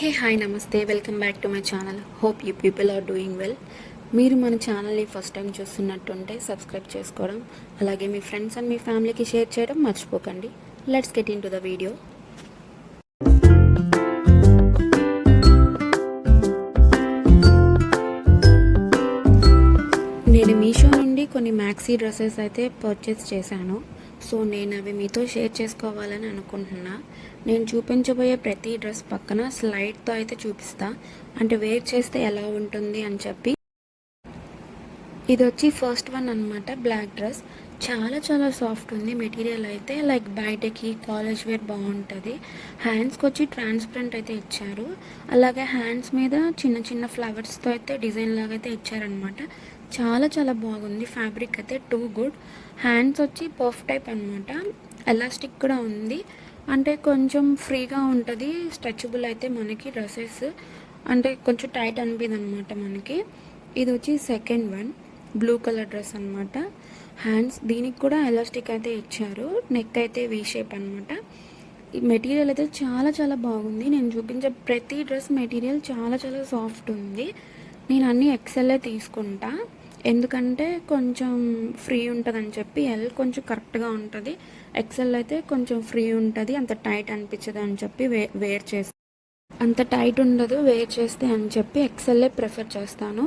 హే hi నమస్తే welcome back to my channel. Hope you people are doing well. మీరు మన ఛానల్ని ఫస్ట్ టైం చూస్తున్నట్టుంటే సబ్స్క్రైబ్ చేసుకోవడం, అలాగే మీ ఫ్రెండ్స్ అండ్ మీ ఫ్యామిలీకి షేర్ చేయడం మర్చిపోకండి. Let's get in to the video. నేను మీషో నుండి కొన్ని మ్యాక్సీ డ్రెస్సెస్ అయితే పర్చేస్ చేశాను. సో నేను అవి మీతో షేర్ చేసుకోవాలని అనుకుంటున్నా. నేను చూపించబోయే ప్రతి డ్రెస్ పక్కన స్లైడ్తో అయితే చూపిస్తా, అంటే వేర్ చేస్తే ఎలా ఉంటుంది అని చెప్పి. ఇది వచ్చి ఫస్ట్ వన్ అనమాట, బ్లాక్ డ్రెస్. చాలా చాలా సాఫ్ట్ ఉంది మెటీరియల్ అయితే, లైక్ బయటకి కాలేజ్ వేర్ బాగుంటుంది. హ్యాండ్స్కి వచ్చి ట్రాన్స్పరెంట్ అయితే ఇచ్చారు, అలాగే హ్యాండ్స్ మీద చిన్న చిన్న ఫ్లవర్స్తో అయితే డిజైన్ లాగా అయితే ఇచ్చారనమాట. చాలా చాలా బాగుంది, ఫ్యాబ్రిక్ అయితే టూ గుడ్. హ్యాండ్స్ వచ్చి పఫ్ టైప్ అనమాట, ఎలాస్టిక్ కూడా ఉంది, అంటే కొంచెం ఫ్రీగా ఉంటుంది. స్ట్రెచబుల్ అయితే మనకి డ్రెస్సెస్ అంటే కొంచెం టైట్ అనిపిది అనమాట మనకి. ఇది వచ్చి second one, blue colour dress అనమాట. హ్యాండ్స్ దీనికి కూడా ఎలాస్టిక్ అయితే ఇచ్చారు, నెక్ అయితే వీ షేప్ అనమాట. ఈ మెటీరియల్ అయితే చాలా చాలా బాగుంది. నేను చూపించే ప్రతి డ్రెస్ మెటీరియల్ చాలా చాలా సాఫ్ట్ ఉంది. నేను అన్నీ ఎక్సెల్లే తీసుకుంటా, ఎందుకంటే కొంచెం ఫ్రీ ఉంటుందని చెప్పి. ఎల్ కొంచెం కరెక్ట్గా ఉంటుంది, ఎక్సెల్ అయితే కొంచెం ఫ్రీ ఉంటుంది, అంత టైట్ అనిపించదు అని చెప్పి వేర్ చేస్తాను. అంత టైట్ ఉండదు వేర్ చేస్తే అని చెప్పి ఎక్సెల్లే ప్రిఫర్ చేస్తాను.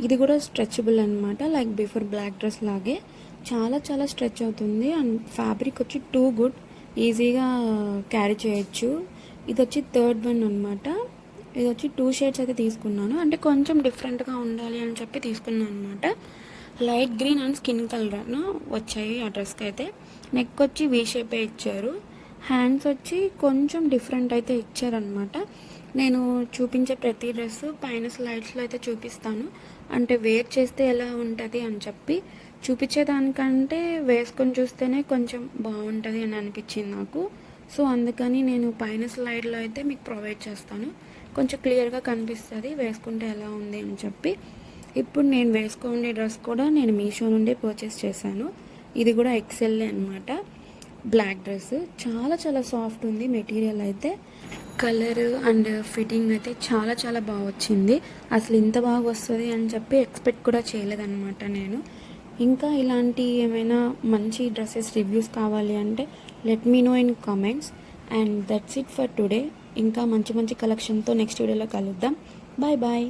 ఇది కూడా స్ట్రెచబుల్ అనమాట, లైక్ బిఫోర్ బ్లాక్ డ్రెస్ లాగే చాలా చాలా స్ట్రెచ్ అవుతుంది. అండ్ ఫ్యాబ్రిక్ వచ్చి టూ గుడ్, ఈజీగా క్యారీ చేయొచ్చు. ఇది వచ్చి థర్డ్ వన్ అనమాట. ఇది వచ్చి 2 షేడ్స్ అయితే తీసుకున్నాను, అంటే కొంచెం డిఫరెంట్గా ఉండాలి అని చెప్పి తీసుకున్నాను అనమాట. Light green and skin colour వచ్చాయి ఆ డ్రెస్కి అయితే. నెక్ వచ్చి వీ షేపే ఇచ్చారు. హ్యాండ్స్ వచ్చి కొంచెం డిఫరెంట్ అయితే ఇచ్చారనమాట. నేను చూపించే ప్రతి డ్రెస్ పైన స్లైడ్స్లో అయితే చూపిస్తాను, అంటే వేర్ చేస్తే ఎలా ఉంటుంది అని చెప్పి. చూపించేదానికంటే వేసుకొని చూస్తేనే కొంచెం బాగుంటుంది అని అనిపించింది నాకు. సో అందుకని నేను పైన స్లైడ్లో అయితే మీకు ప్రొవైడ్ చేస్తాను, కొంచెం క్లియర్గా కనిపిస్తుంది వేసుకుంటే ఎలా ఉంది అని చెప్పి. ఇప్పుడు నేను వేసుకునే డ్రెస్ కూడా నేను మీషో నుండి పర్చేస్ చేశాను. ఇది కూడా ఎక్సెల్లే అనమాట, బ్లాక్ డ్రెస్. చాలా చాలా సాఫ్ట్ ఉంది మెటీరియల్ అయితే. కలర్ అండ్ ఫిట్టింగ్ అయితే చాలా చాలా బాగా వచ్చింది. అసలు ఇంత బాగా వస్తుంది అని చెప్పి ఎక్స్పెక్ట్ కూడా చేయలేదన్నమాట నేను. ఇంకా ఇలాంటి ఏమైనా మంచి డ్రెస్సెస్ రివ్యూస్ కావాలి అంటే let me know in comments. And that's it for today. ఇంకా మంచి మంచి కలెక్షన్తో నెక్స్ట్ వీడియోలో కలుద్దాం. Bye bye.